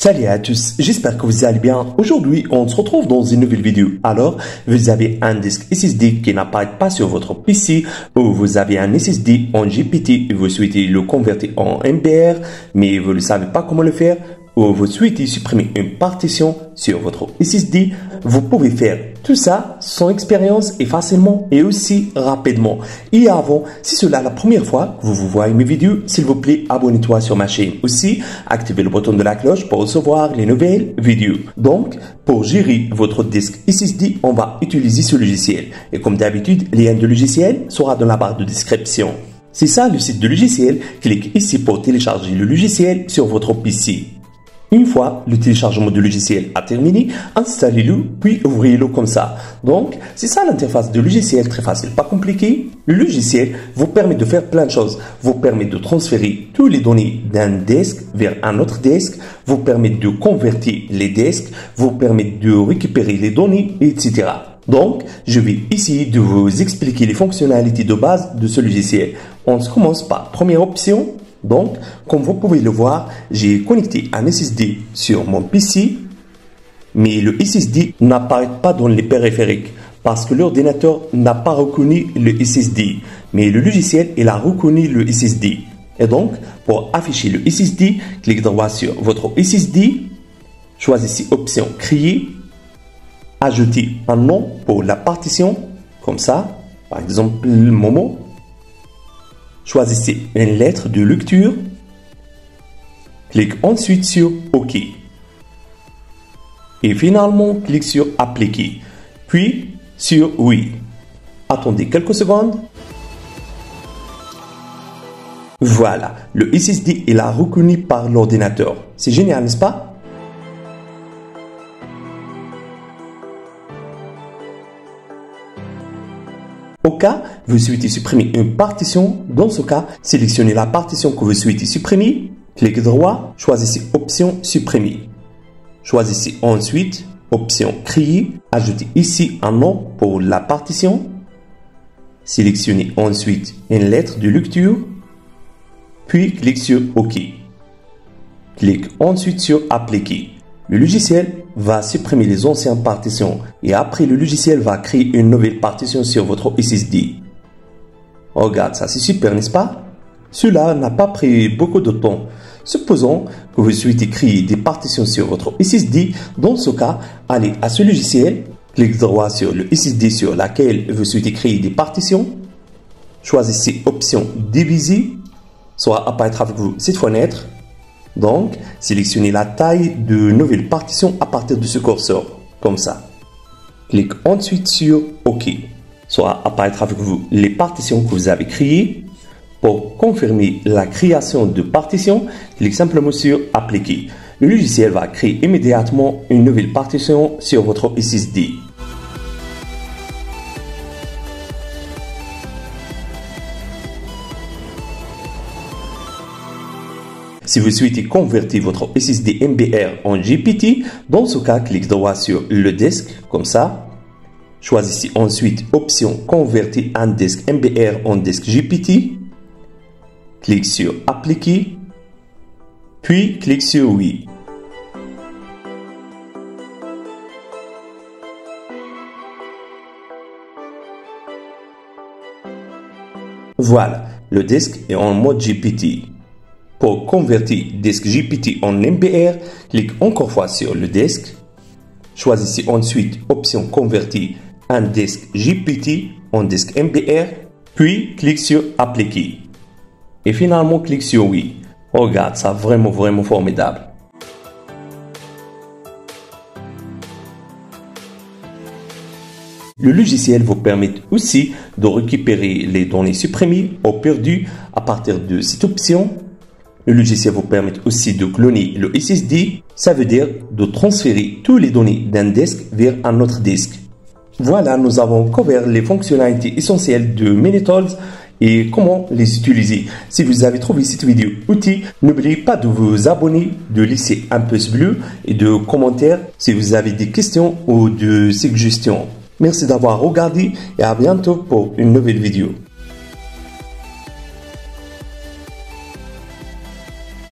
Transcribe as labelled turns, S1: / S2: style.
S1: Salut à tous, j'espère que vous allez bien. Aujourd'hui, on se retrouve dans une nouvelle vidéo. Alors, vous avez un disque SSD qui n'apparaît pas sur votre PC ou vous avez un SSD en GPT et vous souhaitez le convertir en MBR, mais vous ne savez pas comment le faire, ou vous souhaitez supprimer une partition sur votre SSD, vous pouvez faire tout ça sans expérience et facilement et aussi rapidement. Et avant, si c'est la première fois que vous voyez mes vidéos, s'il vous plaît, abonnez-toi sur ma chaîne. Aussi, activez le bouton de la cloche pour recevoir les nouvelles vidéos. Donc, pour gérer votre disque SSD, on va utiliser ce logiciel. Et comme d'habitude, le lien du logiciel sera dans la barre de description. C'est ça le site du logiciel. Cliquez ici pour télécharger le logiciel sur votre PC. Une fois le téléchargement du logiciel a terminé, installez-le puis ouvrez-le comme ça. Donc, c'est ça l'interface du logiciel, très facile, pas compliqué. Le logiciel vous permet de faire plein de choses. Vous permet de transférer toutes les données d'un disque vers un autre disque, vous permet de convertir les disques, vous permet de récupérer les données, etc. Donc, je vais essayer de vous expliquer les fonctionnalités de base de ce logiciel. On commence par première option. Donc, comme vous pouvez le voir, j'ai connecté un SSD sur mon PC, mais le SSD n'apparaît pas dans les périphériques parce que l'ordinateur n'a pas reconnu le SSD, mais le logiciel il a reconnu le SSD. Et donc, pour afficher le SSD, cliquez droit sur votre SSD, choisissez option créer, ajoutez un nom pour la partition, comme ça, par exemple Momo. Choisissez une lettre de lecture. Cliquez ensuite sur OK. Et finalement, cliquez sur Appliquer. Puis sur Oui. Attendez quelques secondes. Voilà, le SSD est là reconnu par l'ordinateur. C'est génial, n'est-ce pas? Au cas où vous souhaitez supprimer une partition, dans ce cas, sélectionnez la partition que vous souhaitez supprimer, cliquez droit, choisissez option supprimer. Choisissez ensuite option créer, ajoutez ici un nom pour la partition. Sélectionnez ensuite une lettre de lecture, puis cliquez sur OK. Cliquez ensuite sur appliquer. Le logiciel va supprimer les anciennes partitions et après le logiciel va créer une nouvelle partition sur votre SSD. Regarde, ça c'est super, n'est-ce pas? Cela n'a pas pris beaucoup de temps. Supposons que vous souhaitez créer des partitions sur votre SSD. Dans ce cas, allez à ce logiciel, cliquez droit sur le SSD sur laquelle vous souhaitez créer des partitions. Choisissez option diviser, soit apparaître avec vous cette fenêtre. Donc, sélectionnez la taille de nouvelle partition à partir de ce curseur, comme ça. Cliquez ensuite sur OK, soit apparaître avec vous les partitions que vous avez créées. Pour confirmer la création de partitions, cliquez simplement sur Appliquer. Le logiciel va créer immédiatement une nouvelle partition sur votre SSD. Si vous souhaitez convertir votre SSD MBR en GPT, dans ce cas, cliquez droit sur le disque, comme ça. Choisissez ensuite option convertir un disque MBR en disque GPT. Cliquez sur appliquer, puis cliquez sur oui. Voilà, le disque est en mode GPT. Pour convertir disque GPT en MBR, cliquez encore fois sur le disque. Choisissez ensuite option convertir un disque GPT en disque MBR, puis cliquez sur appliquer. Et finalement, cliquez sur oui. Regarde, ça vraiment formidable. Le logiciel vous permet aussi de récupérer les données supprimées ou perdues à partir de cette option. Le logiciel vous permet aussi de cloner le SSD, ça veut dire de transférer toutes les données d'un disque vers un autre disque. Voilà, nous avons couvert les fonctionnalités essentielles de Minitools et comment les utiliser. Si vous avez trouvé cette vidéo utile, n'oubliez pas de vous abonner, de laisser un pouce bleu et de commentaires si vous avez des questions ou des suggestions. Merci d'avoir regardé et à bientôt pour une nouvelle vidéo.